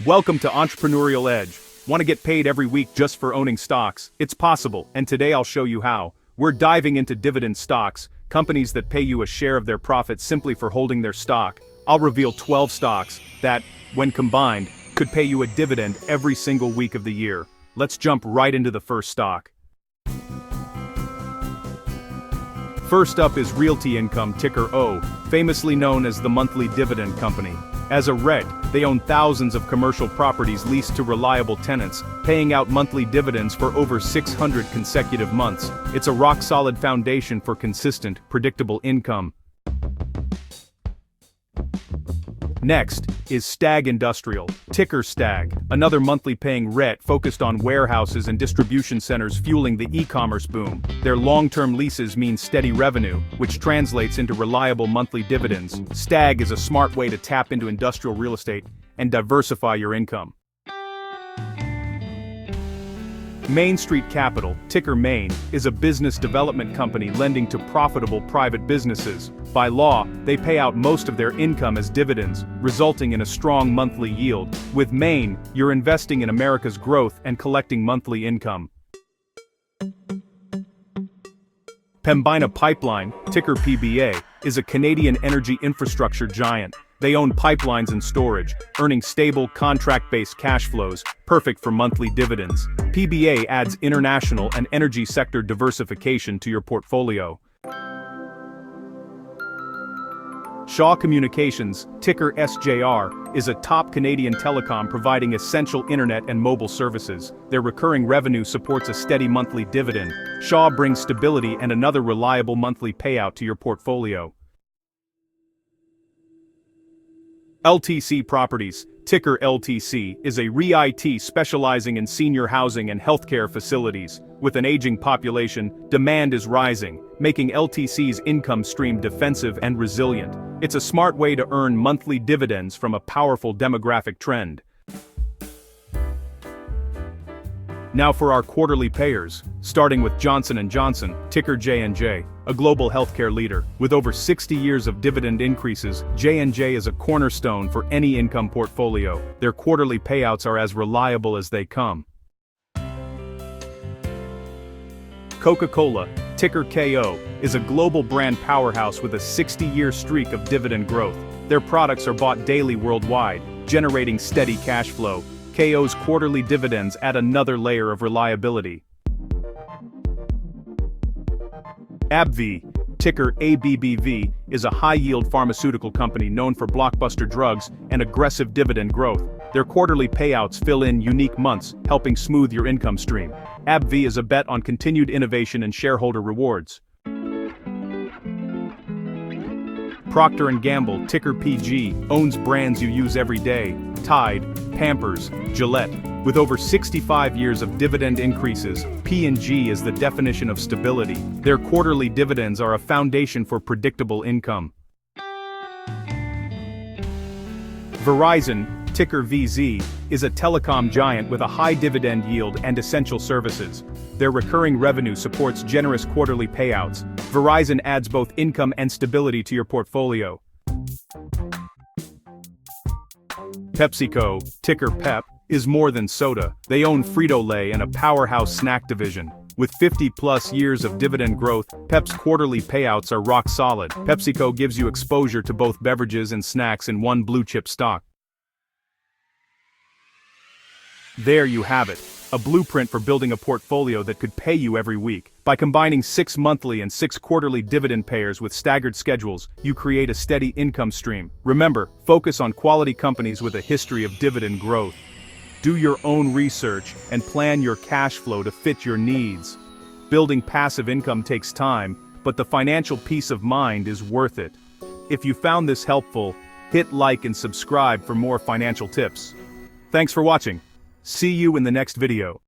Welcome to Entrepreneurial Edge. Want to get paid every week just for owning stocks? It's possible, and today I'll show you how. We're diving into dividend stocks, companies that pay you a share of their profits simply for holding their stock. I'll reveal 12 stocks that, when combined, could pay you a dividend every single week of the year. Let's jump right into the first stock. First up is Realty Income, ticker O, famously known as the monthly dividend company. As a REIT, they own thousands of commercial properties leased to reliable tenants, paying out monthly dividends for over 600 consecutive months. It's a rock-solid foundation for consistent, predictable income. Next is STAG Industrial, ticker STAG, another monthly paying REIT focused on warehouses and distribution centers fueling the e-commerce boom. Their long-term leases mean steady revenue, which translates into reliable monthly dividends. STAG is a smart way to tap into industrial real estate and diversify your income. Main Street Capital, ticker Main, is a business development company lending to profitable private businesses. By law, they pay out most of their income as dividends, resulting in a strong monthly yield. With Main, you're investing in America's growth and collecting monthly income. Pembina Pipeline, ticker PBA, is a Canadian energy infrastructure giant. They own pipelines and storage, earning stable, contract-based cash flows, perfect for monthly dividends. PBA adds international and energy sector diversification to your portfolio. Shaw Communications, ticker SJR, is a top Canadian telecom providing essential internet and mobile services. Their recurring revenue supports a steady monthly dividend. Shaw brings stability and another reliable monthly payout to your portfolio. LTC Properties, ticker LTC, is a REIT specializing in senior housing and healthcare facilities. With an aging population, demand is rising, making LTC's income stream defensive and resilient. It's a smart way to earn monthly dividends from a powerful demographic trend. Now for our quarterly payers, starting with Johnson & Johnson, ticker J&J, a global healthcare leader. With over 60 years of dividend increases, J&J is a cornerstone for any income portfolio. Their quarterly payouts are as reliable as they come. Coca-Cola, ticker KO, is a global brand powerhouse with a 60-year streak of dividend growth. Their products are bought daily worldwide, generating steady cash flow. KO's quarterly dividends add another layer of reliability. AbbVie, ticker ABBV, is a high-yield pharmaceutical company known for blockbuster drugs and aggressive dividend growth. Their quarterly payouts fill in unique months, helping smooth your income stream. AbbVie is a bet on continued innovation and shareholder rewards. Procter Gamble, ticker PG, owns brands you use every day: Tide, Pampers, Gillette. With over 65 years of dividend increases, P&G is the definition of stability. Their quarterly dividends are a foundation for predictable income. Verizon, ticker VZ, is a telecom giant with a high dividend yield and essential services. Their recurring revenue supports generous quarterly payouts. Verizon adds both income and stability to your portfolio. PepsiCo, ticker Pep, is more than soda. They own Frito-Lay and a powerhouse snack division. With 50-plus years of dividend growth, Pep's quarterly payouts are rock solid. PepsiCo gives you exposure to both beverages and snacks in one blue-chip stock. There you have it, a blueprint for building a portfolio that could pay you every week. By combining 6 monthly and 6 quarterly dividend payers with staggered schedules, you create a steady income stream. Remember, focus on quality companies with a history of dividend growth. Do your own research and plan your cash flow to fit your needs. Building passive income takes time, but the financial peace of mind is worth it. If you found this helpful, hit like and subscribe for more financial tips. Thanks for watching. See you in the next video.